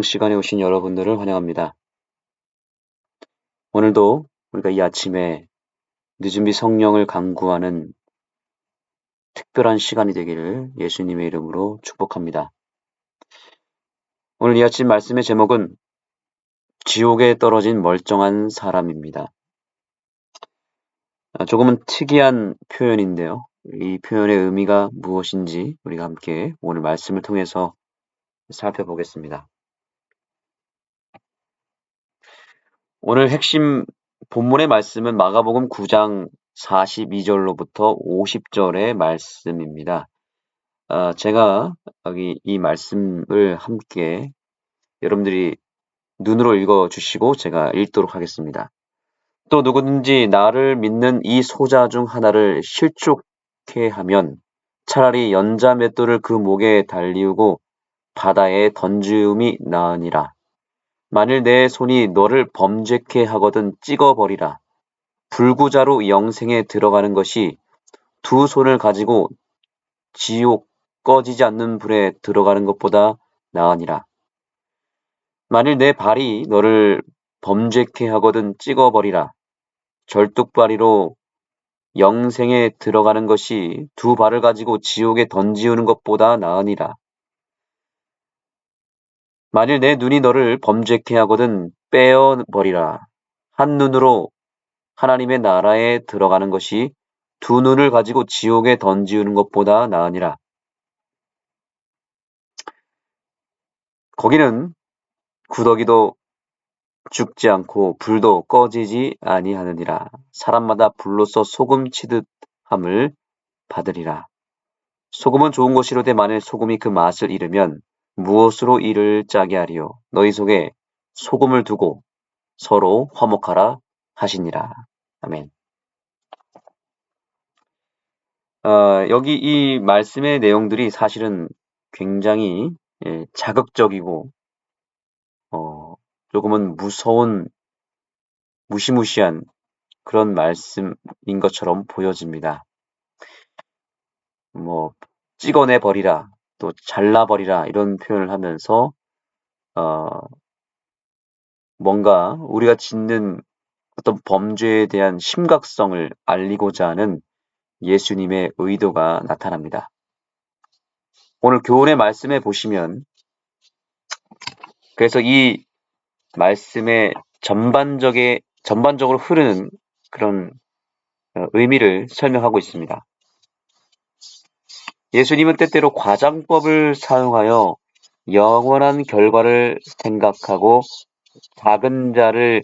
시간에 오신 여러분들을 환영합니다. 오늘도 우리가 이 아침에 늦은비 성령을 간구하는 특별한 시간이 되기를 예수님의 이름으로 축복합니다. 오늘 이 아침 말씀의 제목은 지옥에 떨어진 멀쩡한 사람입니다. 조금은 특이한 표현인데요. 이 표현의 의미가 무엇인지 우리가 함께 오늘 말씀을 통해서 살펴보겠습니다. 오늘 핵심 본문의 말씀은 마가복음 9장 42절로부터 50절의 말씀입니다. 제가 여기 이 말씀을 함께 여러분들이 눈으로 읽어주시고 제가 읽도록 하겠습니다. 또 누구든지 나를 믿는 이 소자 중 하나를 실족해 하면 차라리 연자 맷돌을 그 목에 달리우고 바다에 던지움이 나으니라. 만일 내 손이 너를 범죄케 하거든 찍어버리라. 불구자로 영생에 들어가는 것이 두 손을 가지고 지옥 꺼지지 않는 불에 들어가는 것보다 나으니라. 만일 내 발이 너를 범죄케 하거든 찍어버리라. 절뚝발이로 영생에 들어가는 것이 두 발을 가지고 지옥에 던지우는 것보다 나으니라. 만일 내 눈이 너를 범죄케 하거든 빼어버리라. 한 눈으로 하나님의 나라에 들어가는 것이 두 눈을 가지고 지옥에 던지우는 것보다 나으니라. 거기는 구더기도 죽지 않고 불도 꺼지지 아니하느니라. 사람마다 불로써 소금 치듯 함을 받으리라. 소금은 좋은 것이로되 만일 소금이 그 맛을 잃으면 무엇으로 이를 짜게 하리요. 너희 속에 소금을 두고 서로 화목하라 하시니라. 아멘. 여기 이 말씀의 내용들이 사실은 굉장히 자극적이고 조금은 무서운 무시무시한 그런 말씀인 것처럼 보여집니다. 찍어내 버리라, 또 잘라 버리라 이런 표현을 하면서 뭔가 우리가 짓는 어떤 범죄에 대한 심각성을 알리고자 하는 예수님의 의도가 나타납니다. 오늘 교훈의 말씀에 보시면 그래서 이 말씀의 전반적으로 흐르는 그런 의미를 설명하고 있습니다. 예수님은 때때로 과장법을 사용하여 영원한 결과를 생각하고 작은 자를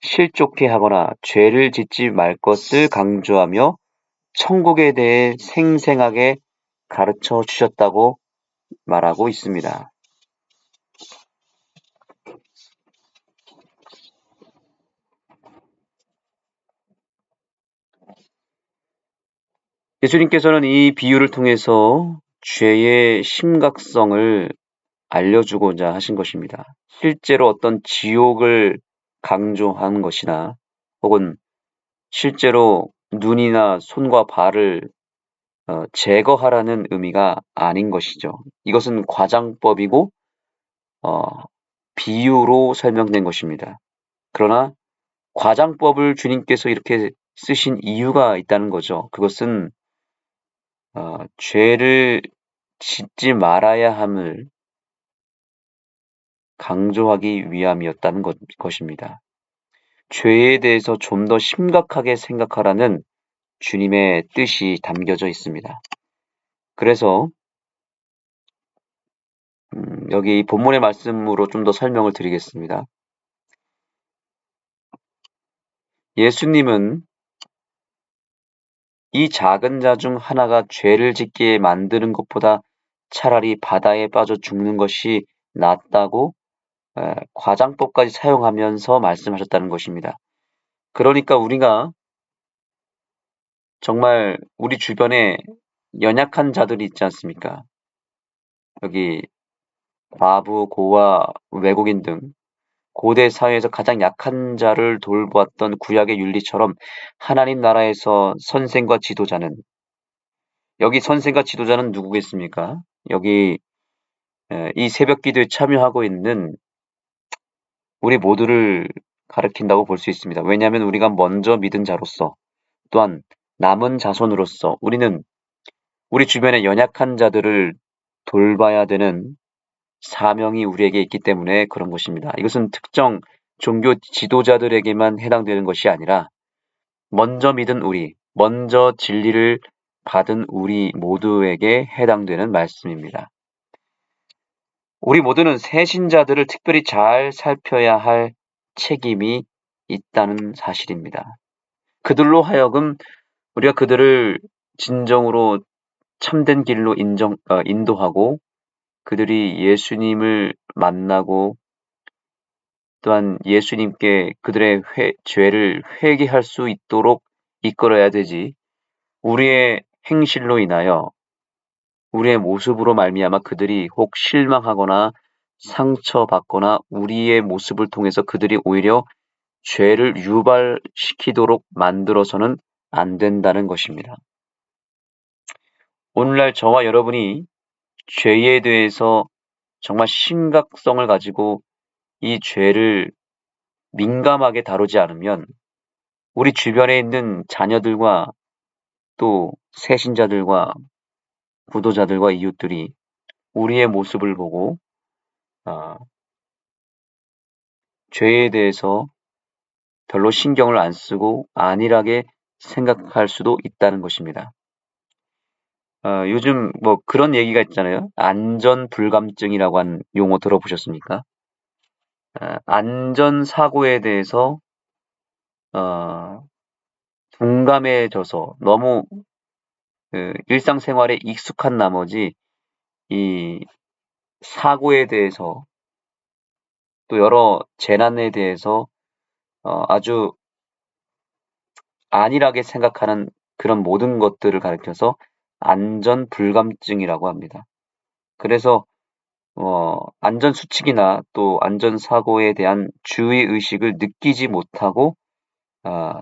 실족해 하거나 죄를 짓지 말 것을 강조하며 천국에 대해 생생하게 가르쳐 주셨다고 말하고 있습니다. 예수님께서는 이 비유를 통해서 죄의 심각성을 알려주고자 하신 것입니다. 실제로 어떤 지옥을 강조한 것이나 혹은 실제로 눈이나 손과 발을 제거하라는 의미가 아닌 것이죠. 이것은 과장법이고 비유로 설명된 것입니다. 그러나 과장법을 주님께서 이렇게 쓰신 이유가 있다는 거죠. 그것은 죄를 짓지 말아야 함을 강조하기 위함이었다는 것입니다. 죄에 대해서 좀 더 심각하게 생각하라는 주님의 뜻이 담겨져 있습니다. 그래서 여기 본문의 말씀으로 좀 더 설명을 드리겠습니다. 예수님은 이 작은 자 중 하나가 죄를 짓게 만드는 것보다 차라리 바다에 빠져 죽는 것이 낫다고 과장법까지 사용하면서 말씀하셨다는 것입니다. 그러니까 우리가 정말 우리 주변에 연약한 자들이 있지 않습니까? 여기 과부, 고아, 외국인 등 고대 사회에서 가장 약한 자를 돌보았던 구약의 윤리처럼 하나님 나라에서 선생과 지도자는 여기 선생과 지도자는 누구겠습니까? 여기 이 새벽 기도에 참여하고 있는 우리 모두를 가리킨다고 볼 수 있습니다. 왜냐하면 우리가 먼저 믿은 자로서 또한 남은 자손으로서 우리는 우리 주변의 연약한 자들을 돌봐야 되는 사명이 우리에게 있기 때문에 그런 것입니다. 이것은 특정 종교 지도자들에게만 해당되는 것이 아니라 먼저 믿은 우리, 먼저 진리를 받은 우리 모두에게 해당되는 말씀입니다. 우리 모두는 새신자들을 특별히 잘 살펴야 할 책임이 있다는 사실입니다. 그들로 하여금 우리가 그들을 진정으로 참된 길로 인도하고 그들이 예수님을 만나고 또한 예수님께 그들의 죄를 회개할 수 있도록 이끌어야 되지 우리의 행실로 인하여 우리의 모습으로 말미암아 그들이 혹 실망하거나 상처받거나 우리의 모습을 통해서 그들이 오히려 죄를 유발시키도록 만들어서는 안 된다는 것입니다. 오늘날 저와 여러분이 죄에 대해서 정말 심각성을 가지고 이 죄를 민감하게 다루지 않으면 우리 주변에 있는 자녀들과 또 새신자들과 구도자들과 이웃들이 우리의 모습을 보고 아, 죄에 대해서 별로 신경을 안 쓰고 안일하게 생각할 수도 있다는 것입니다. 요즘 뭐 그런 얘기가 있잖아요. 안전불감증이라고 한 용어 들어보셨습니까? 안전사고에 대해서 어, 둔감해져서 너무 일상생활에 익숙한 나머지 이 사고에 대해서 또 여러 재난에 대해서 아주 안일하게 생각하는 그런 모든 것들을 가리켜서 안전불감증이라고 합니다. 그래서 안전수칙이나 또 안전사고에 대한 주의의식을 느끼지 못하고 아,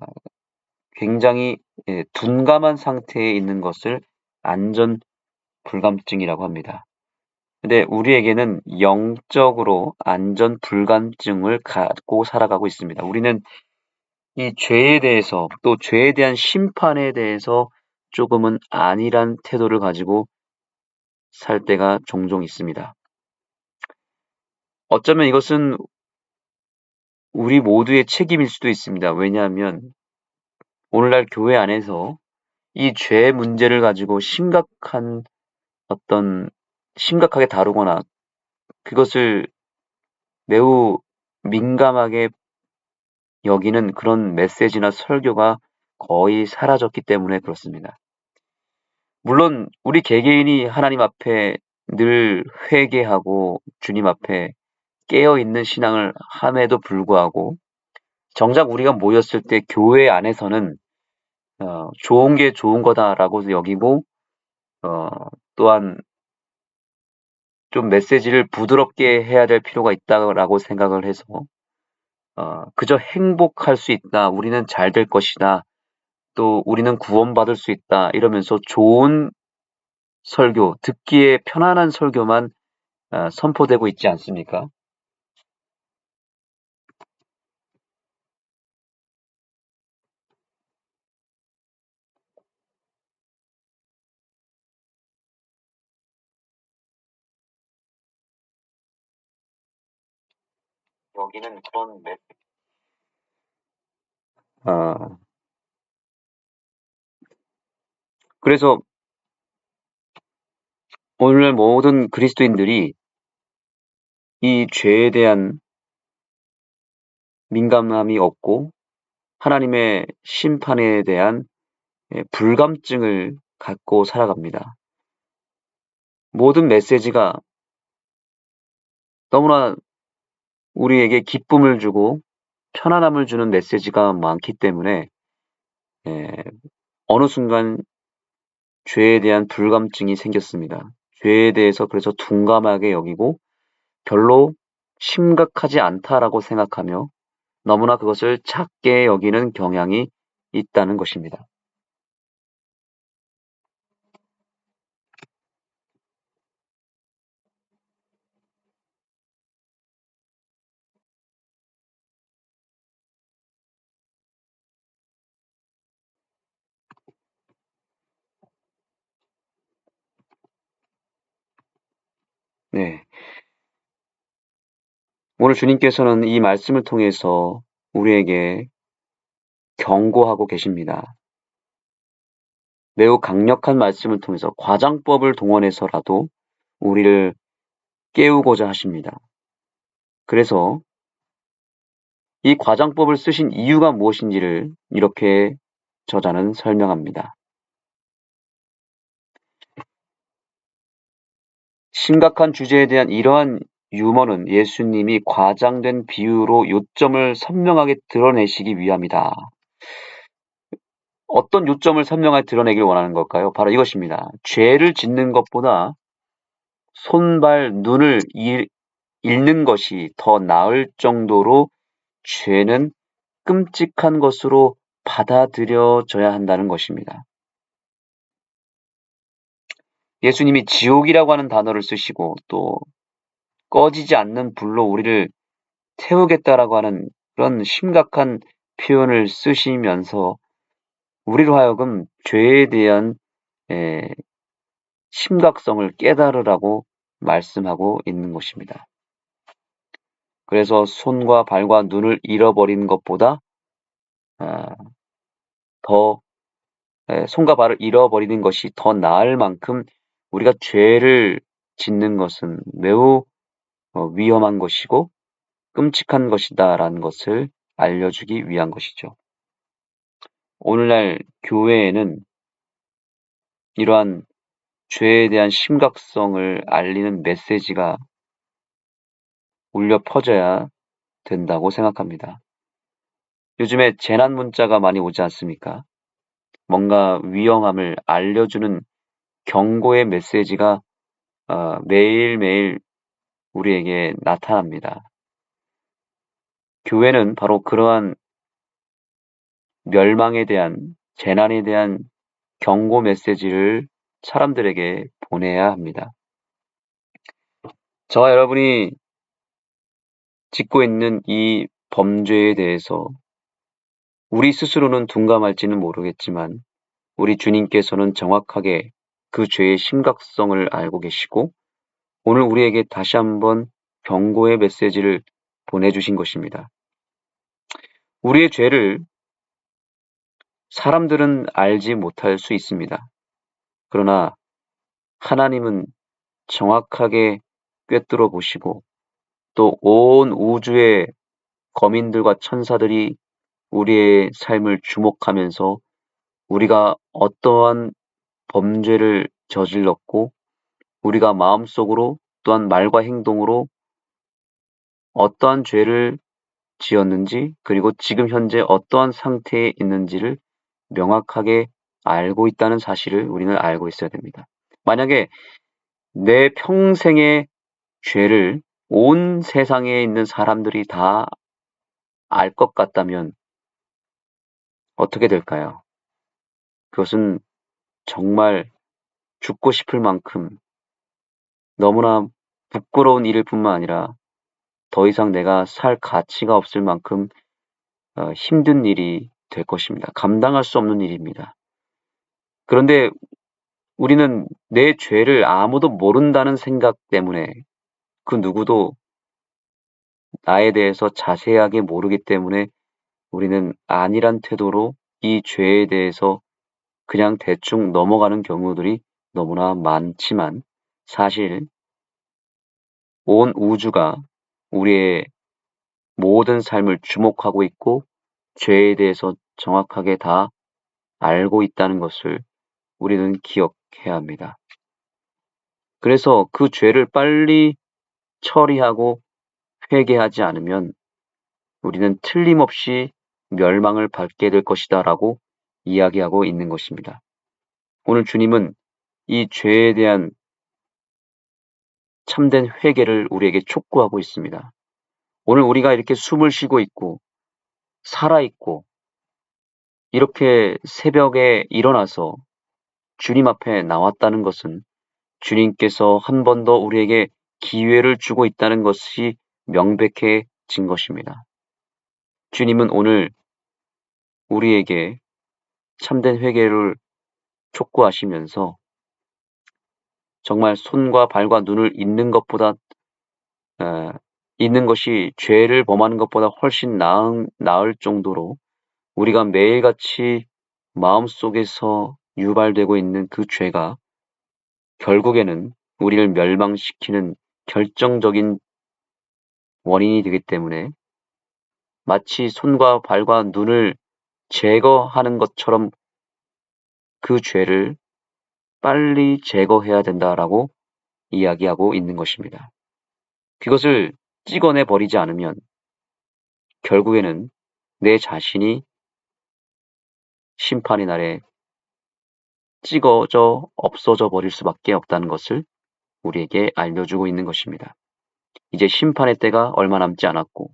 굉장히 둔감한 상태에 있는 것을 안전불감증이라고 합니다. 근데 우리에게는 영적으로 안전불감증을 갖고 살아가고 있습니다. 우리는 이 죄에 대해서 또 죄에 대한 심판에 대해서 조금은 안일한 태도를 가지고 살 때가 종종 있습니다. 어쩌면 이것은 우리 모두의 책임일 수도 있습니다. 왜냐하면 오늘날 교회 안에서 이 죄 문제를 가지고 심각하게 다루거나 그것을 매우 민감하게 여기는 그런 메시지나 설교가 거의 사라졌기 때문에 그렇습니다. 물론 우리 개개인이 하나님 앞에 늘 회개하고 주님 앞에 깨어 있는 신앙을 함에도 불구하고 정작 우리가 모였을 때 교회 안에서는 좋은 게 좋은 거다라고 여기고 어, 또한 좀 메시지를 부드럽게 해야 될 필요가 있다라고 생각을 해서 그저 행복할 수 있다. 우리는 잘 될 것이다. 또 우리는 구원받을 수 있다. 이러면서 좋은 설교, 듣기에 편안한 설교만 선포되고 있지 않습니까? 여기는 그런 어, 그래서 오늘 모든 그리스도인들이 이 죄에 대한 민감함이 없고 하나님의 심판에 대한 불감증을 갖고 살아갑니다. 모든 메시지가 너무나 우리에게 기쁨을 주고 편안함을 주는 메시지가 많기 때문에 예, 어느 순간 죄에 대한 불감증이 생겼습니다. 죄에 대해서 그래서 둔감하게 여기고 별로 심각하지 않다라고 생각하며 너무나 그것을 작게 여기는 경향이 있다는 것입니다. 오늘 주님께서는 이 말씀을 통해서 우리에게 경고하고 계십니다. 매우 강력한 말씀을 통해서 과장법을 동원해서라도 우리를 깨우고자 하십니다. 그래서 이 과장법을 쓰신 이유가 무엇인지를 이렇게 저자는 설명합니다. 심각한 주제에 대한 이러한 유머는 예수님이 과장된 비유로 요점을 선명하게 드러내시기 위함이다. 어떤 요점을 선명하게 드러내길 원하는 걸까요? 바로 이것입니다. 죄를 짓는 것보다 손발, 눈을 잃는 것이 더 나을 정도로 죄는 끔찍한 것으로 받아들여져야 한다는 것입니다. 예수님이 지옥이라고 하는 단어를 쓰시고 또 꺼지지 않는 불로 우리를 태우겠다라고 하는 그런 심각한 표현을 쓰시면서 우리로 하여금 죄에 대한 심각성을 깨달으라고 말씀하고 있는 것입니다. 그래서 손과 발과 눈을 잃어버리는 것보다 더 손과 발을 잃어버리는 것이 더 나을 만큼 우리가 죄를 짓는 것은 매우 위험한 것이고 끔찍한 것이다라는 것을 알려주기 위한 것이죠. 오늘날 교회에는 이러한 죄에 대한 심각성을 알리는 메시지가 울려 퍼져야 된다고 생각합니다. 요즘에 재난 문자가 많이 오지 않습니까? 뭔가 위험함을 알려주는 경고의 메시지가 매일매일 우리에게 나타납니다. 교회는 바로 그러한 멸망에 대한, 재난에 대한 경고 메시지를 사람들에게 보내야 합니다. 저와 여러분이 짓고 있는 이 범죄에 대해서 우리 스스로는 둔감할지는 모르겠지만 우리 주님께서는 정확하게 그 죄의 심각성을 알고 계시고 오늘 우리에게 다시 한번 경고의 메시지를 보내주신 것입니다. 우리의 죄를 사람들은 알지 못할 수 있습니다. 그러나 하나님은 정확하게 꿰뚫어 보시고 또 온 우주의 거민들과 천사들이 우리의 삶을 주목하면서 우리가 어떠한 범죄를 저질렀고 우리가 마음속으로 또한 말과 행동으로 어떠한 죄를 지었는지 그리고 지금 현재 어떠한 상태에 있는지를 명확하게 알고 있다는 사실을 우리는 알고 있어야 됩니다. 만약에 내 평생의 죄를 온 세상에 있는 사람들이 다 알 것 같다면 어떻게 될까요? 그것은 정말 죽고 싶을 만큼 너무나 부끄러운 일일 뿐만 아니라 더 이상 내가 살 가치가 없을 만큼 힘든 일이 될 것입니다. 감당할 수 없는 일입니다. 그런데 우리는 내 죄를 아무도 모른다는 생각 때문에 그 누구도 나에 대해서 자세하게 모르기 때문에 우리는 안일한 태도로 이 죄에 대해서 그냥 대충 넘어가는 경우들이 너무나 많지만 사실 온 우주가 우리의 모든 삶을 주목하고 있고 죄에 대해서 정확하게 다 알고 있다는 것을 우리는 기억해야 합니다. 그래서 그 죄를 빨리 처리하고 회개하지 않으면 우리는 틀림없이 멸망을 받게 될 것이다라고 이야기하고 있는 것입니다. 오늘 주님은 이 죄에 대한 참된 회개를 우리에게 촉구하고 있습니다. 오늘 우리가 이렇게 숨을 쉬고 있고 살아있고 이렇게 새벽에 일어나서 주님 앞에 나왔다는 것은 주님께서 한 번 더 우리에게 기회를 주고 있다는 것이 명백해진 것입니다. 주님은 오늘 우리에게 참된 회개를 촉구하시면서 정말 손과 발과 눈을 잃는 것보다 있는 것이 죄를 범하는 것보다 훨씬 나을 정도로 우리가 매일같이 마음속에서 유발되고 있는 그 죄가 결국에는 우리를 멸망시키는 결정적인 원인이 되기 때문에 마치 손과 발과 눈을 제거하는 것처럼 그 죄를 빨리 제거해야 된다라고 이야기하고 있는 것입니다. 그것을 찍어내 버리지 않으면 결국에는 내 자신이 심판의 날에 찍어져 없어져 버릴 수밖에 없다는 것을 우리에게 알려주고 있는 것입니다. 이제 심판의 때가 얼마 남지 않았고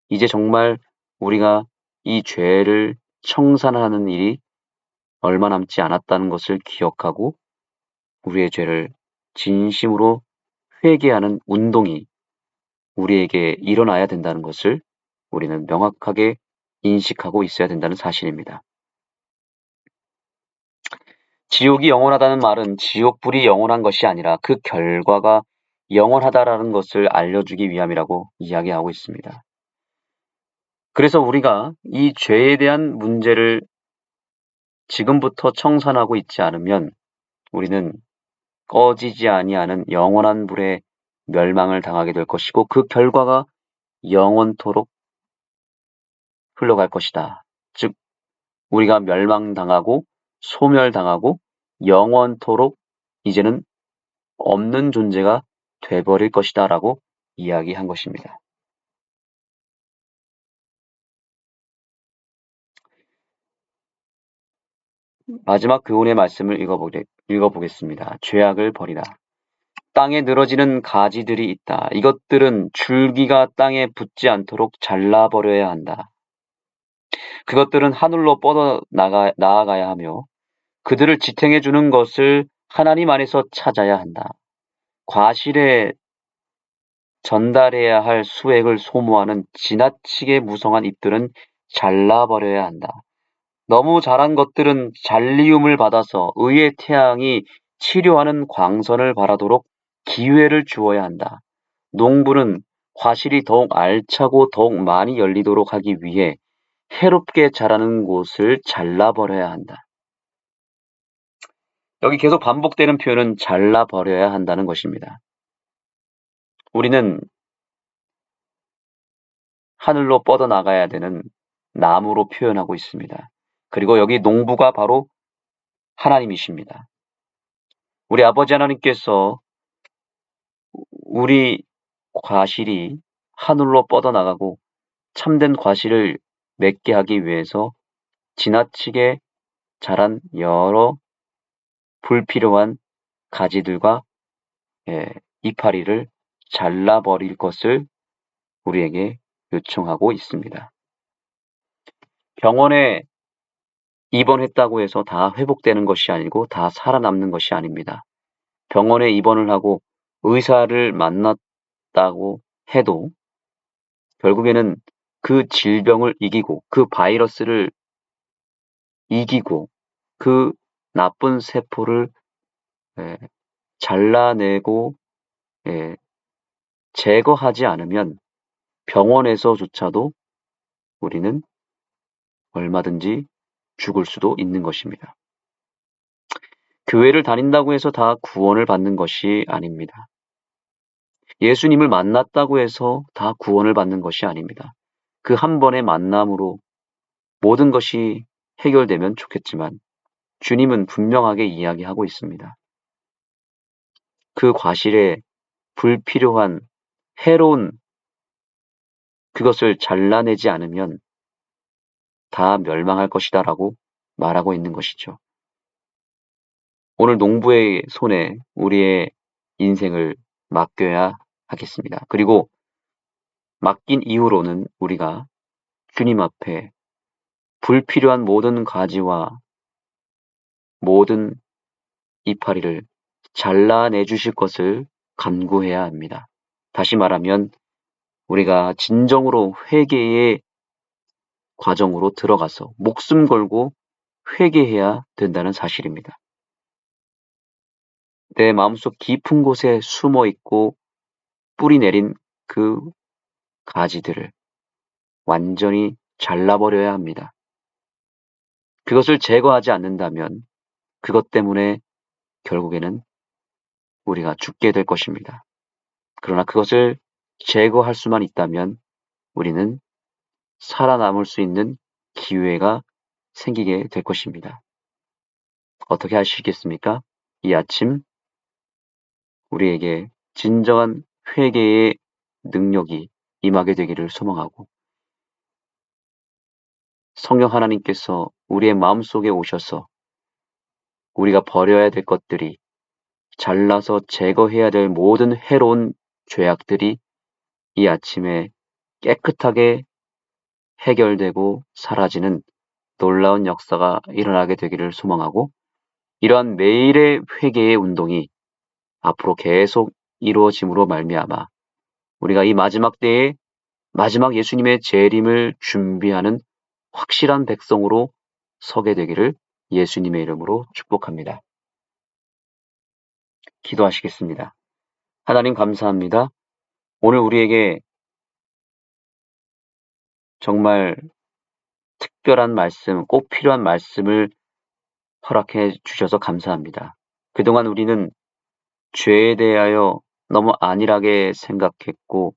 이제 정말 우리가 이 죄를 청산하는 일이 얼마 남지 않았다는 것을 기억하고 우리의 죄를 진심으로 회개하는 운동이 우리에게 일어나야 된다는 것을 우리는 명확하게 인식하고 있어야 된다는 사실입니다. 지옥이 영원하다는 말은 지옥불이 영원한 것이 아니라 그 결과가 영원하다라는 것을 알려주기 위함이라고 이야기하고 있습니다. 그래서 우리가 이 죄에 대한 문제를 지금부터 청산하고 있지 않으면 우리는 꺼지지 아니하는 영원한 불에 멸망을 당하게 될 것이고 그 결과가 영원토록 흘러갈 것이다. 즉 우리가 멸망당하고 소멸당하고 영원토록 이제는 없는 존재가 돼버릴 것이다 라고 이야기한 것입니다. 마지막 교훈의 말씀을 읽어보겠습니다. 죄악을 버리라. 땅에 늘어지는 가지들이 있다. 이것들은 줄기가 땅에 붙지 않도록 잘라버려야 한다. 그것들은 하늘로 뻗어 나아가야 하며 그들을 지탱해 주는 것을 하나님 안에서 찾아야 한다. 과실에 전달해야 할 수액을 소모하는 지나치게 무성한 잎들은 잘라버려야 한다. 너무 자란 것들은 잔리움을 받아서 의의 태양이 치료하는 광선을 발하도록 기회를 주어야 한다. 농부는 과실이 더욱 알차고 더욱 많이 열리도록 하기 위해 해롭게 자라는 곳을 잘라버려야 한다. 여기 계속 반복되는 표현은 잘라버려야 한다는 것입니다. 우리는 하늘로 뻗어나가야 되는 나무로 표현하고 있습니다. 그리고 여기 농부가 바로 하나님이십니다. 우리 아버지 하나님께서 우리 과실이 하늘로 뻗어나가고 참된 과실을 맺게 하기 위해서 지나치게 자란 여러 불필요한 가지들과 이파리를 잘라버릴 것을 우리에게 요청하고 있습니다. 병원에 입원했다고 해서 다 회복되는 것이 아니고 다 살아남는 것이 아닙니다. 병원에 입원을 하고 의사를 만났다고 해도 결국에는 그 질병을 이기고 그 바이러스를 이기고 그 나쁜 세포를 잘라내고 제거하지 않으면 병원에서조차도 우리는 얼마든지 죽을 수도 있는 것입니다. 교회를 다닌다고 해서 다 구원을 받는 것이 아닙니다. 예수님을 만났다고 해서 다 구원을 받는 것이 아닙니다. 그 한 번의 만남으로 모든 것이 해결되면 좋겠지만 주님은 분명하게 이야기하고 있습니다. 그 과실에 불필요한 해로운 그것을 잘라내지 않으면 다 멸망할 것이다라고 말하고 있는 것이죠. 오늘 농부의 손에 우리의 인생을 맡겨야 하겠습니다. 그리고 맡긴 이후로는 우리가 주님 앞에 불필요한 모든 가지와 모든 이파리를 잘라내 주실 것을 간구해야 합니다. 다시 말하면 우리가 진정으로 회개의 과정으로 들어가서 목숨 걸고 회개해야 된다는 사실입니다. 내 마음속 깊은 곳에 숨어 있고 뿌리 내린 그 가지들을 완전히 잘라버려야 합니다. 그것을 제거하지 않는다면 그것 때문에 결국에는 우리가 죽게 될 것입니다. 그러나 그것을 제거할 수만 있다면 우리는 살아남을 수 있는 기회가 생기게 될 것입니다. 어떻게 하시겠습니까? 이 아침 우리에게 진정한 회개의 능력이 임하게 되기를 소망하고 성령 하나님께서 우리의 마음속에 오셔서 우리가 버려야 될 것들이 잘라서 제거해야 될 모든 해로운 죄악들이 이 아침에 깨끗하게 해결되고 사라지는 놀라운 역사가 일어나게 되기를 소망하고 이러한 매일의 회개의 운동이 앞으로 계속 이루어짐으로 말미암아 우리가 이 마지막 때에 마지막 예수님의 재림을 준비하는 확실한 백성으로 서게 되기를 예수님의 이름으로 축복합니다. 기도하시겠습니다. 하나님 감사합니다. 오늘 우리에게 정말 특별한 말씀, 꼭 필요한 말씀을 허락해 주셔서 감사합니다. 그동안 우리는 죄에 대하여 너무 안일하게 생각했고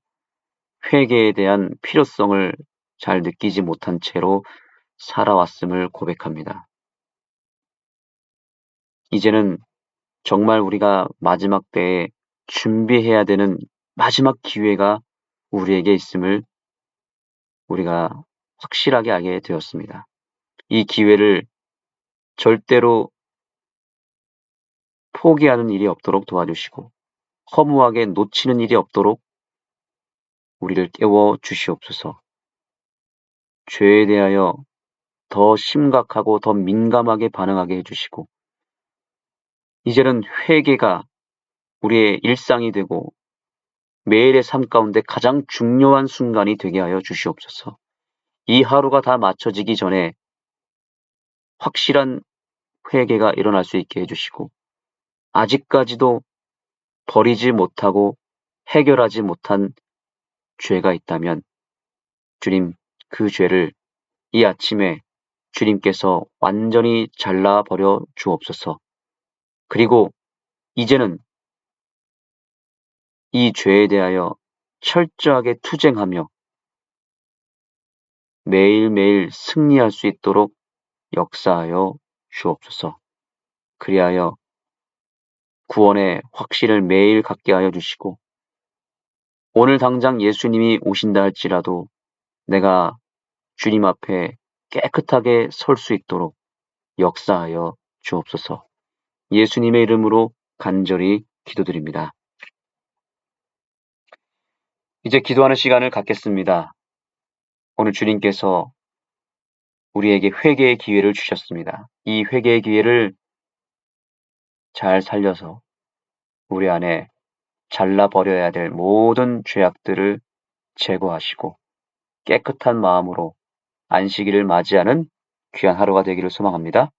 회개에 대한 필요성을 잘 느끼지 못한 채로 살아왔음을 고백합니다. 이제는 정말 우리가 마지막 때에 준비해야 되는 마지막 기회가 우리에게 있음을 우리가 확실하게 알게 되었습니다. 이 기회를 절대로 포기하는 일이 없도록 도와주시고 허무하게 놓치는 일이 없도록 우리를 깨워 주시옵소서. 죄에 대하여 더 심각하고 더 민감하게 반응하게 해주시고 이제는 회개가 우리의 일상이 되고 매일의 삶 가운데 가장 중요한 순간이 되게 하여 주시옵소서. 이 하루가 다 맞춰지기 전에 확실한 회개가 일어날 수 있게 해주시고 아직까지도 버리지 못하고 해결하지 못한 죄가 있다면 주님 그 죄를 이 아침에 주님께서 완전히 잘라버려 주옵소서. 그리고 이제는 이 죄에 대하여 철저하게 투쟁하며 매일매일 승리할 수 있도록 역사하여 주옵소서. 그리하여 구원의 확신을 매일 갖게 하여 주시고 오늘 당장 예수님이 오신다 할지라도 내가 주님 앞에 깨끗하게 설 수 있도록 역사하여 주옵소서. 예수님의 이름으로 간절히 기도드립니다. 이제 기도하는 시간을 갖겠습니다. 오늘 주님께서 우리에게 회개의 기회를 주셨습니다. 이 회개의 기회를 잘 살려서 우리 안에 잘라버려야 될 모든 죄악들을 제거하시고 깨끗한 마음으로 안식일을 맞이하는 귀한 하루가 되기를 소망합니다.